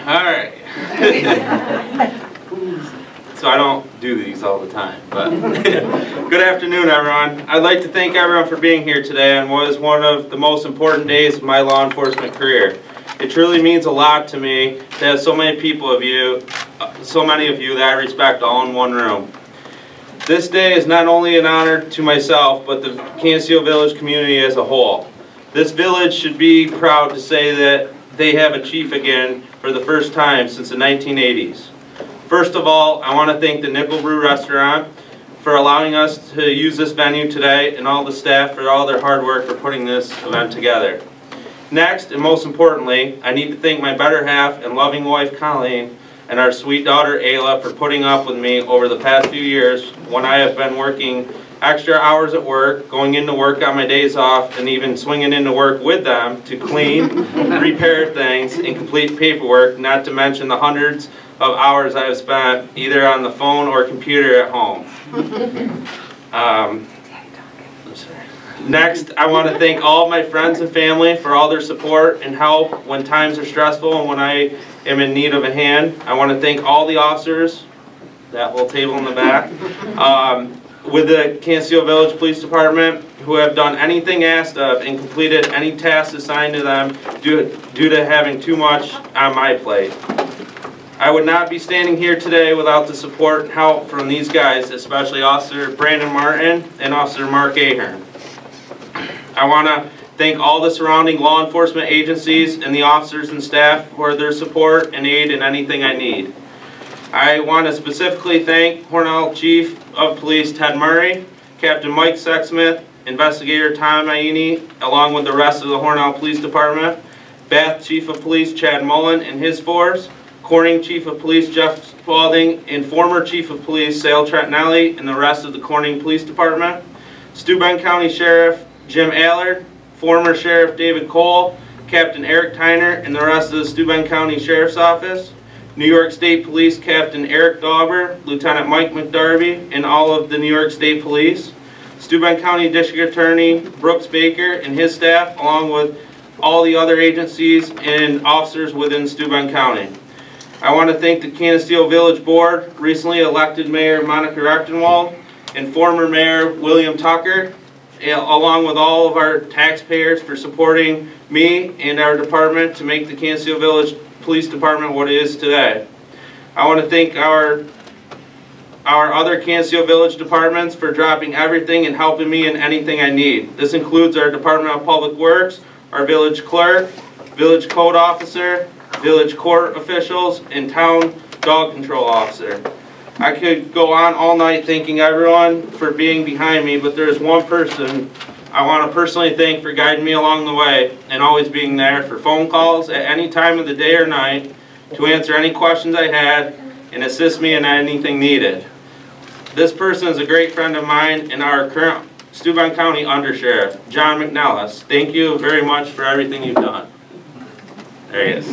All right. So I don't do these all the time, but good afternoon, everyone. I'd like to thank everyone for being here today on what is one of the most important days of my law enforcement career. It truly means a lot to me to have so many of you that I respect all in one room. This day is not only an honor to myself, but the Canisteo Village community as a whole. This village should be proud to say that they have a chief again for the first time since the 1980s. First of all, I want to thank the Nickel Brew Restaurant for allowing us to use this venue today, and all the staff for all their hard work for putting this event together. Next, and most importantly, I need to thank my better half and loving wife Colleen and our sweet daughter Ayla for putting up with me over the past few years when I have been working extra hours at work, going into work on my days off, and even swinging into work with them to clean, repair things, and complete paperwork, not to mention the hundreds of hours I have spent either on the phone or computer at home. Next, I want to thank all of my friends and family for all their support and help when times are stressful and when I am in need of a hand. I want to thank all the officers, that little table in the back, with the Canisteo Village Police Department who have done anything asked of and completed any tasks assigned to them due to having too much on my plate. I would not be standing here today without the support and help from these guys, especially Officer Brandon Martin and Officer Mark Ahern. I want to thank all the surrounding law enforcement agencies and the officers and staff for their support and aid in anything I need. I want to specifically thank Hornell Chief of Police Ted Murray, Captain Mike Sexsmith, Investigator Tom Maini, along with the rest of the Hornell Police Department, Bath Chief of Police Chad Mullen and his force, Corning Chief of Police Jeff Spalding, and former Chief of Police Sale Trentinelli and the rest of the Corning Police Department, Steuben County Sheriff Jim Allard, former Sheriff David Cole, Captain Eric Tyner and the rest of the Steuben County Sheriff's Office, New York State Police Captain Eric Dauber, Lieutenant Mike McDarby, and all of the New York State Police, Steuben County District Attorney Brooks Baker and his staff, along with all the other agencies and officers within Steuben County. I want to thank the Canisteo Village Board, recently elected Mayor Monica Rechtenwald, and former Mayor William Tucker, along with all of our taxpayers for supporting me and our department to make the Canisteo Village Police Department what it is today. I want to thank our other Canisteo Village departments for dropping everything and helping me in anything I need. This includes our Department of Public Works, our village clerk, village code officer, village court officials, and town dog control officer. I could go on all night thanking everyone for being behind me, but there is one person I want to personally thank for guiding me along the way and always being there for phone calls at any time of the day or night to answer any questions I had and assist me in anything needed. This person is a great friend of mine and our current Steuben County Undersheriff, John McNellis. Thank you very much for everything you've done. There he is.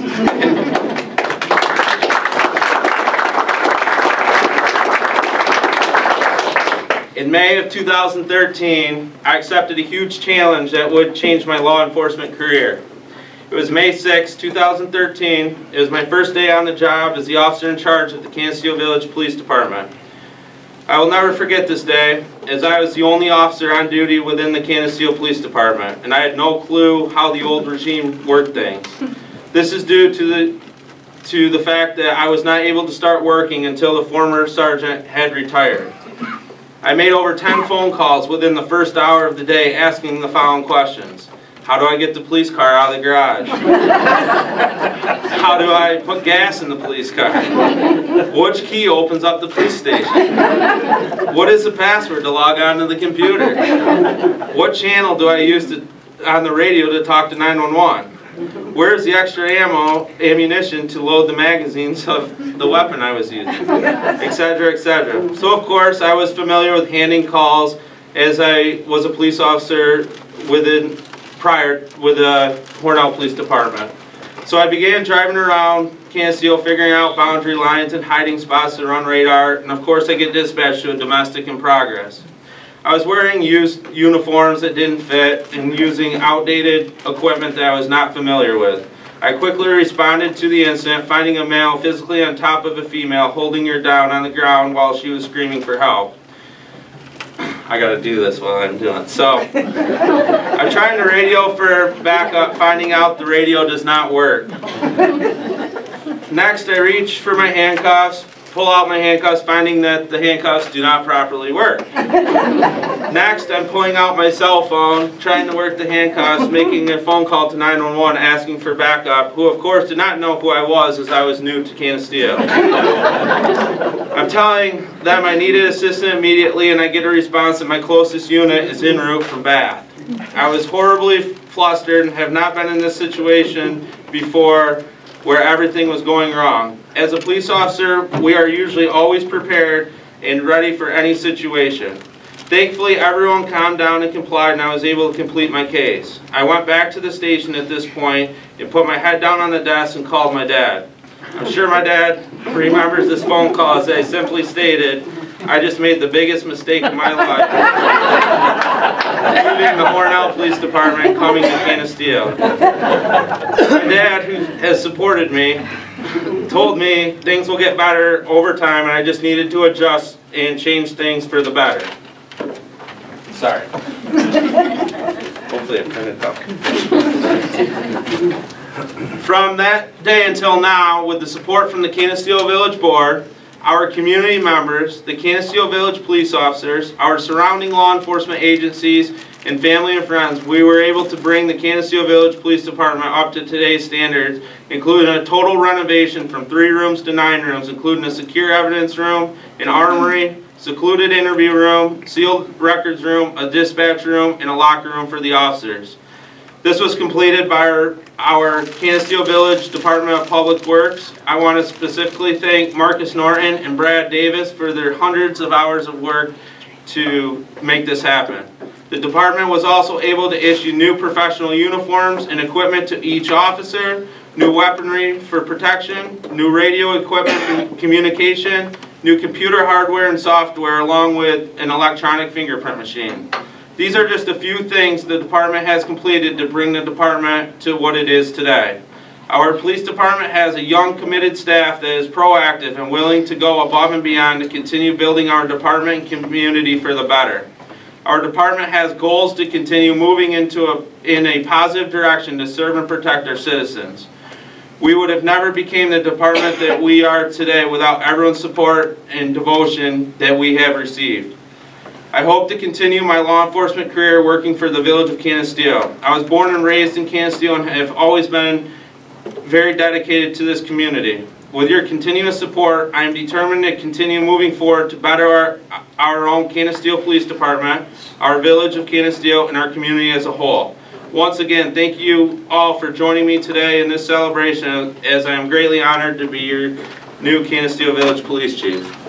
In May of 2013, I accepted a huge challenge that would change my law enforcement career. It was May 6, 2013. It was my first day on the job as the officer in charge of the Canisteo Village Police Department. I will never forget this day, as I was the only officer on duty within the Canisteo Police Department, and I had no clue how the old regime worked things. This is due to the fact that I was not able to start working until the former sergeant had retired. I made over 10 phone calls within the first hour of the day asking the following questions. How do I get the police car out of the garage? How do I put gas in the police car? Which key opens up the police station? What is the password to log on to the computer? What channel do I use on the radio to talk to 911? Where's the extra ammunition to load the magazines of the weapon I was using, etc., etc. So of course I was familiar with handing calls as I was a police officer with the Hornell Police Department. So I began driving around Canisteo, figuring out boundary lines and hiding spots to run radar, and of course I get dispatched to a domestic in progress. I was wearing used uniforms that didn't fit and using outdated equipment that I was not familiar with. I quickly responded to the incident, finding a male physically on top of a female, holding her down on the ground while she was screaming for help. I gotta do this while I'm doing it. So, I'm trying to radio for backup, finding out the radio does not work. Next, I reach for my handcuffs, pull out my handcuffs, finding that the handcuffs do not properly work. Next, I'm pulling out my cell phone, trying to work the handcuffs, making a phone call to 911 asking for backup, who of course did not know who I was as I was new to Canisteo. I'm telling them I needed assistance immediately, and I get a response that my closest unit is en route from Bath. I was horribly flustered and have not been in this situation before where everything was going wrong. As a police officer, we are usually always prepared and ready for any situation. Thankfully, everyone calmed down and complied, and I was able to complete my case. I went back to the station at this point and put my head down on the desk and called my dad. I'm sure my dad remembers this phone call as I simply stated, I just made the biggest mistake of my life, including the Hornell Police Department coming to Canisteo. My dad, who has supported me, told me things will get better over time and I just needed to adjust and change things for the better. Sorry. Hopefully I printed it up. From that day until now, with the support from the Canisteo Village Board, our community members, the Canisteo Village police officers, our surrounding law enforcement agencies, and family and friends, we were able to bring the Canisteo Village Police Department up to today's standards, including a total renovation from 3 rooms to 9 rooms, including a secure evidence room, an armory, secluded interview room, sealed records room, a dispatch room, and a locker room for the officers. This was completed by our Canisteo Village Department of Public Works. I want to specifically thank Marcus Norton and Brad Davis for their hundreds of hours of work to make this happen. The department was also able to issue new professional uniforms and equipment to each officer, new weaponry for protection, new radio equipment for communication, new computer hardware and software, along with an electronic fingerprint machine. These are just a few things the department has completed to bring the department to what it is today. Our police department has a young, committed staff that is proactive and willing to go above and beyond to continue building our department and community for the better. Our department has goals to continue moving in a positive direction to serve and protect our citizens. We would have never became the department that we are today without everyone's support and devotion that we have received. I hope to continue my law enforcement career working for the village of Canisteo. I was born and raised in Canisteo and have always been very dedicated to this community. With your continuous support, I am determined to continue moving forward to better our own Canisteo Police Department, our village of Canisteo, and our community as a whole. Once again, thank you all for joining me today in this celebration, as I am greatly honored to be your new Canisteo Village Police Chief.